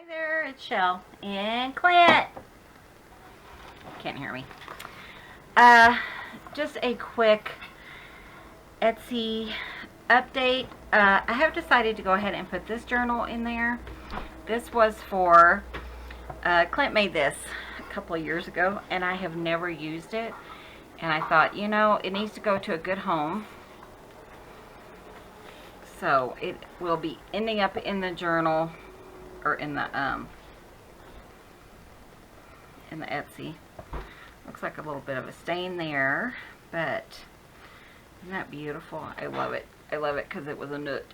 Hi there, it's Chelle and Clint. Can't hear me. Just a quick Etsy update. I have decided to go ahead and put this journal in there. This was for, Clint made this a couple of years ago and I have never used it. And I thought, you know, it needs to go to a good home. So it will be ending up in the journal, or in the Etsy. Looks like a little bit of a stain there, but isn't that beautiful? I love it. I love it because it was a nut.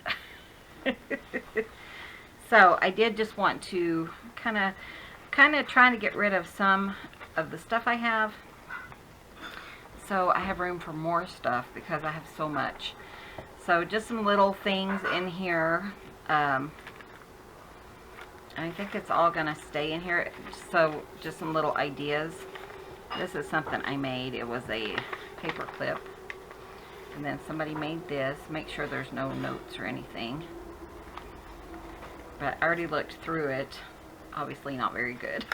So I did just want to kind of trying to get rid of some of the stuff I have, so I have room for more stuff because I have so much. So just some little things in here. I think it's all gonna stay in here. So just some little ideas. This is something I made. It was a paper clip. And then somebody made this. Make sure there's no notes or anything. But I already looked through it. Obviously not very good.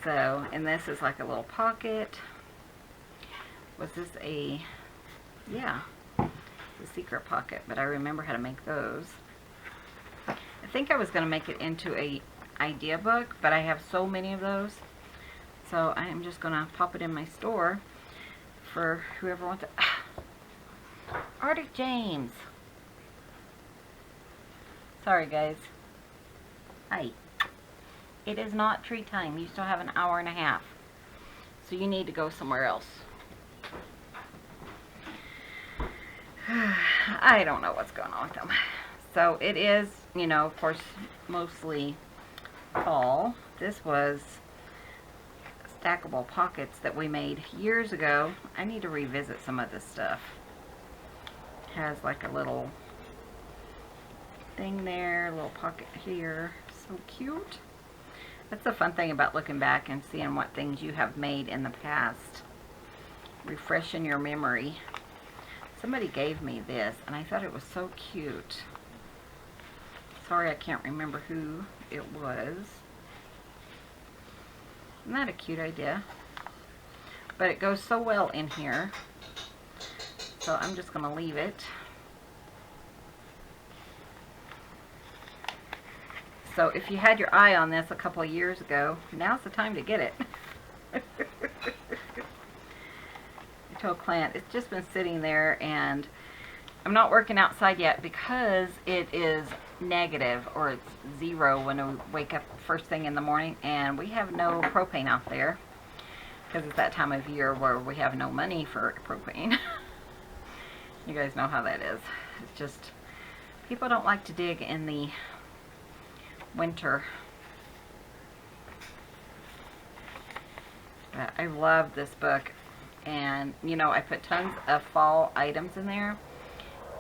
So, and this is like a little pocket. Was this a... yeah, it's a secret pocket, but I remember how to make those. I think I was going to make it into a idea book, but I have so many of those, so I am just going to pop it in my store for whoever wants it. Arctic James. Sorry guys. Hi. It is not treat time. You still have an hour and a half, so you need to go somewhere else. I don't know what's going on with them. So it is, you know, of course, mostly fall. This was stackable pockets that we made years ago. I need to revisit some of this stuff. It has like a little thing there, a little pocket here. So cute. That's the fun thing about looking back and seeing what things you have made in the past. Refreshing your memory. Somebody gave me this, and I thought it was so cute. Sorry, I can't remember who it was. Isn't that a cute idea? But it goes so well in here, so I'm just going to leave it. So if you had your eye on this a couple of years ago, now's the time to get it. I told Clint, it's just been sitting there, and I'm not working outside yet because it is negative, or it's 0 when we wake up first thing in the morning, and we have no propane out there because it's that time of year where we have no money for propane. You guys know how that is. It's just, people don't like to dig in the winter. But I love this book. And, you know, I put tons of fall items in there.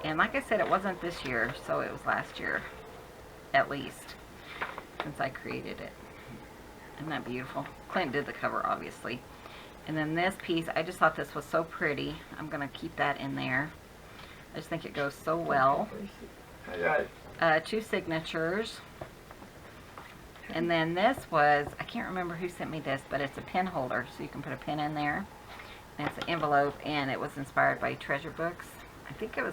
And like I said, it wasn't this year, so it was last year, at least, since I created it. Isn't that beautiful? Clint did the cover, obviously. And then this piece, I just thought this was so pretty. I'm going to keep that in there. I just think it goes so well. 2 signatures. And then this was, I can't remember who sent me this, but it's a pen holder, so you can put a pen in there. It's an envelope, and it was inspired by treasure books. I think it was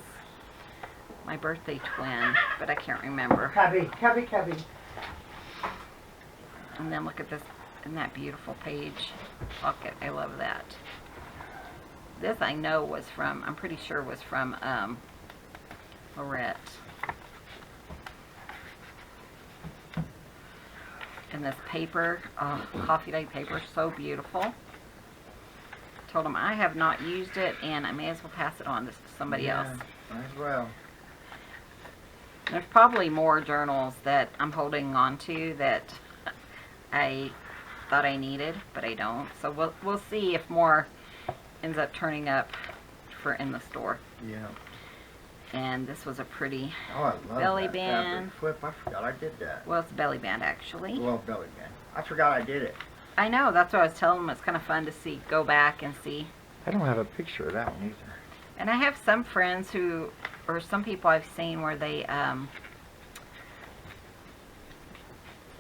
my birthday twin, but I can't remember. Cubby. And then look at this, isn't that beautiful page pocket? I love that. This I know was from, I'm pretty sure was from Lorette. And this paper, coffee day paper, so beautiful. Told him I have not used it, and I may as well pass it on to somebody else. Might as well. There's probably more journals that I'm holding on to that I thought I needed, but I don't. So we'll see if more ends up turning up for in the store. Yeah. And this was a pretty belly band. Flip, I forgot I did that. Well, it's a belly band actually. Well, belly band. I forgot I did it. I know, that's what I was telling them. It's kind of fun to see, go back and see. I don't have a picture of that one either. And I have some friends who, or some people I've seen where they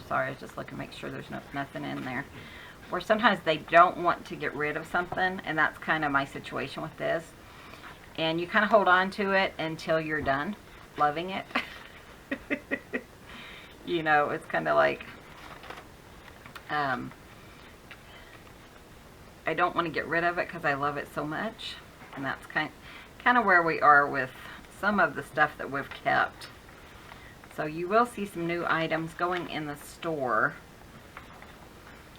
sorry, I was just looking to make sure there's nothing in there. Or sometimes they don't want to get rid of something, and that's kind of my situation with this. And you kind of hold on to it until you're done loving it. You know, it's kind of like, I don't want to get rid of it because I love it so much. And that's kind of where we are with some of the stuff that we've kept. So you will see some new items going in the store.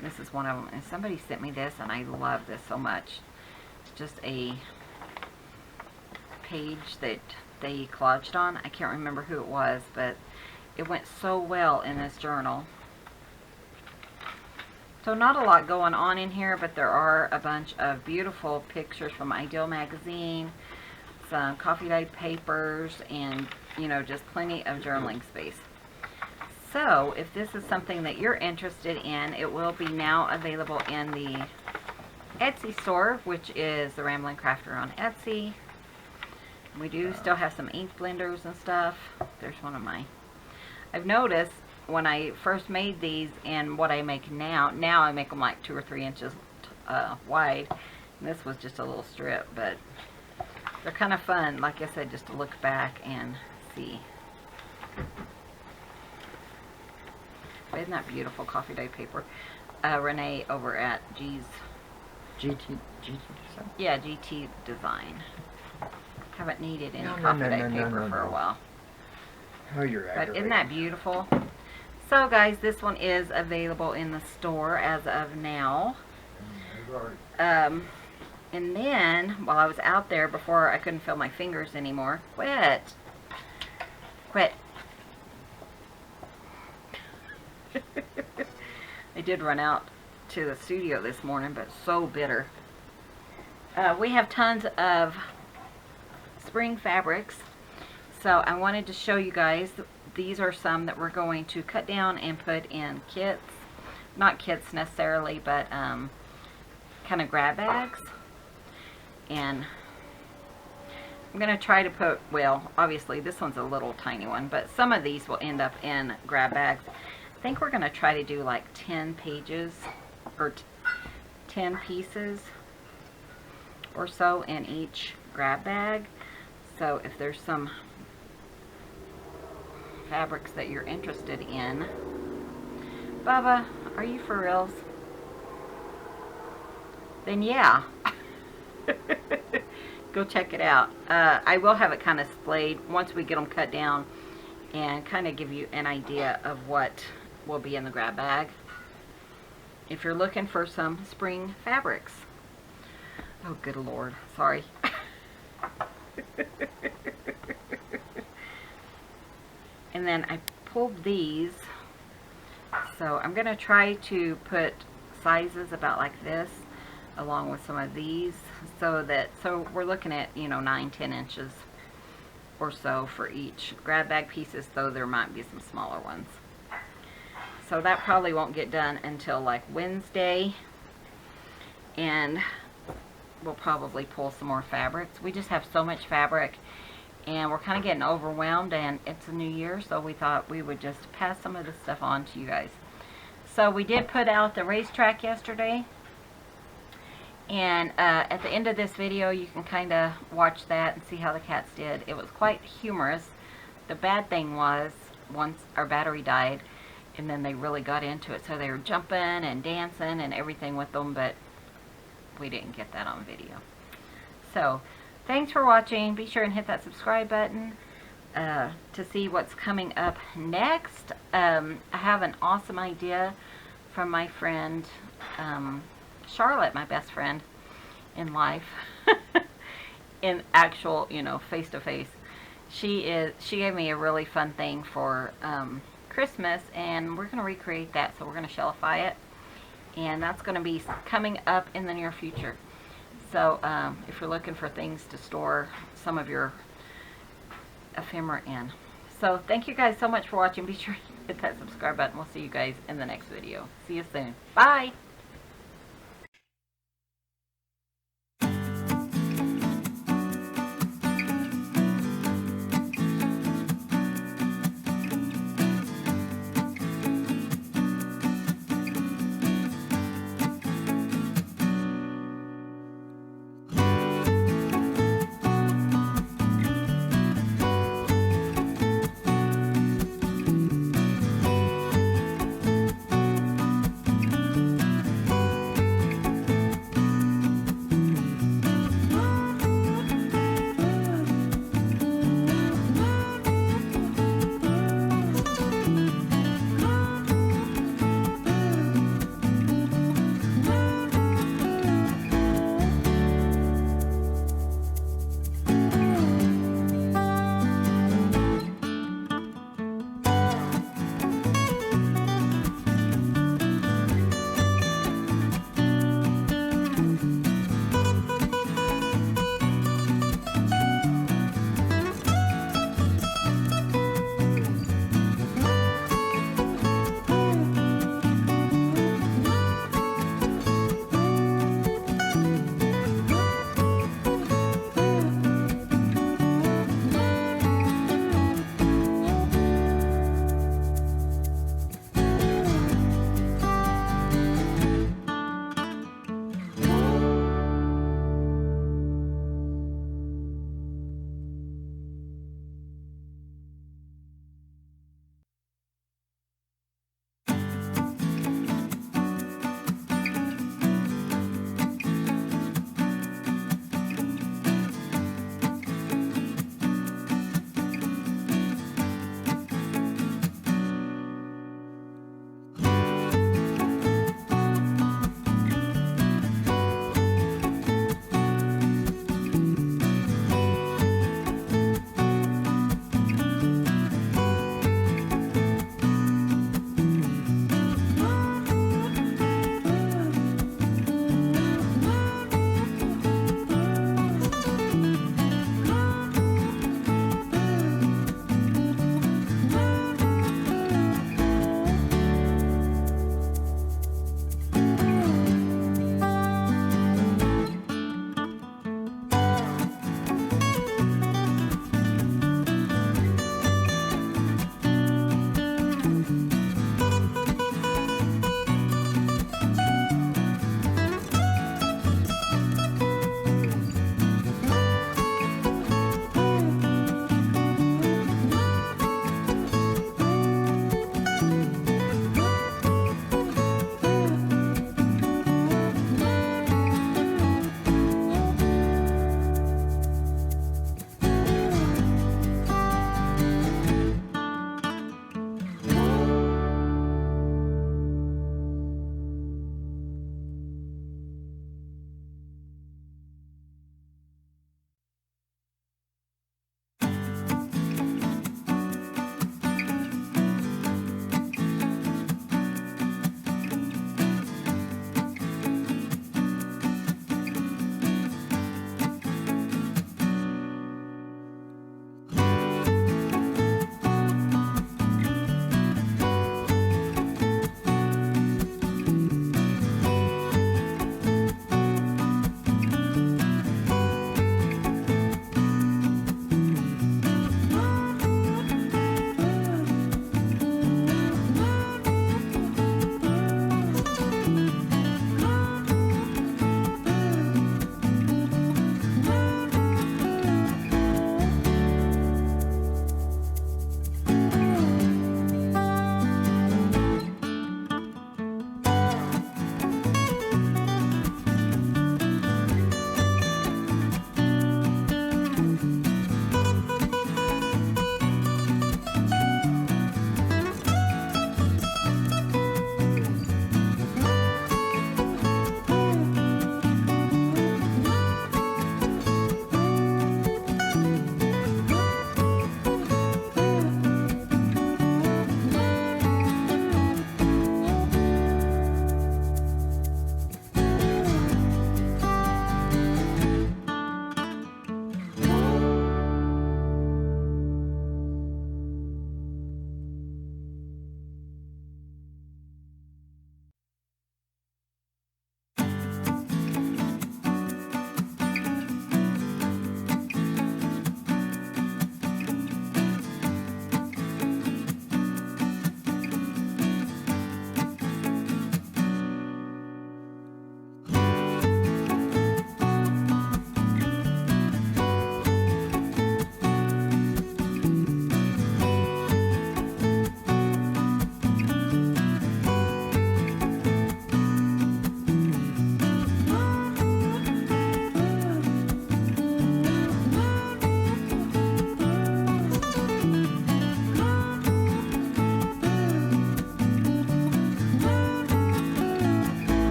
This is one of them. And somebody sent me this, and I love this so much. It's just a page that they collaged on. I can't remember who it was, but it went so well in this journal. So not a lot going on in here, but there are a bunch of beautiful pictures from Ideal magazine, some coffee dyed papers, and you know, just plenty of journaling space. So if this is something that you're interested in, it will be now available in the Etsy store, which is the Rambling Crafter on Etsy. We do still have some ink blenders and stuff. There's one of mine. I've noticed when I first made these and what I make now I make them like 2 or 3 inches wide. And this was just a little strip, but they're kind of fun, like I said, just to look back and see. Isn't that beautiful coffee dye paper? Renee over at GT Design? Yeah, GT Design. Haven't needed any coffee dye paper for a while. Oh, you're But isn't that beautiful? So guys, this one is available in the store as of now. And then, while I was out there, before I couldn't feel my fingers anymore, quit. I did run out to the studio this morning, but so bitter. We have tons of spring fabrics, so I wanted to show you guys. These are some that we're going to cut down and put in kits. Not kits necessarily, but kind of grab bags. And I'm going to try to put, well, obviously this one's a little tiny one, but some of these will end up in grab bags. I think we're going to try to do like 10 pages or 10 pieces or so in each grab bag. So if there's some fabrics that you're interested in. Bubba, are you for reals? Then yeah. Go check it out. I will have it kind of splayed once we get them cut down and kind of give you an idea of what will be in the grab bag if you're looking for some spring fabrics. Oh, good Lord. Sorry. And then I pulled these, so I'm going to try to put sizes about like this along with some of these, so we're looking at, you know, 9-10 inches or so for each grab bag pieces, though there might be some smaller ones. So that probably won't get done until like Wednesday, and we'll probably pull some more fabrics. We just have so much fabric, and we're kind of getting overwhelmed, and it's a new year, so we thought we would just pass some of this stuff on to you guys. So we did put out the racetrack yesterday, and at the end of this video you can kind of watch that and see how the cats did. It was quite humorous. The bad thing was, once our battery died, and then they really got into it, so they were jumping and dancing and everything with them, but we didn't get that on video. So thanks for watching. Be sure and hit that subscribe button to see what's coming up next. I have an awesome idea from my friend Charlotte, my best friend in life, in actual, you know, face-to-face. She gave me a really fun thing for Christmas, and we're going to recreate that. So we're going to shellify it, and that's going to be coming up in the near future. So if you're looking for things to store some of your ephemera in. So thank you guys so much for watching. Be sure to hit that subscribe button. We'll see you guys in the next video. See you soon. Bye.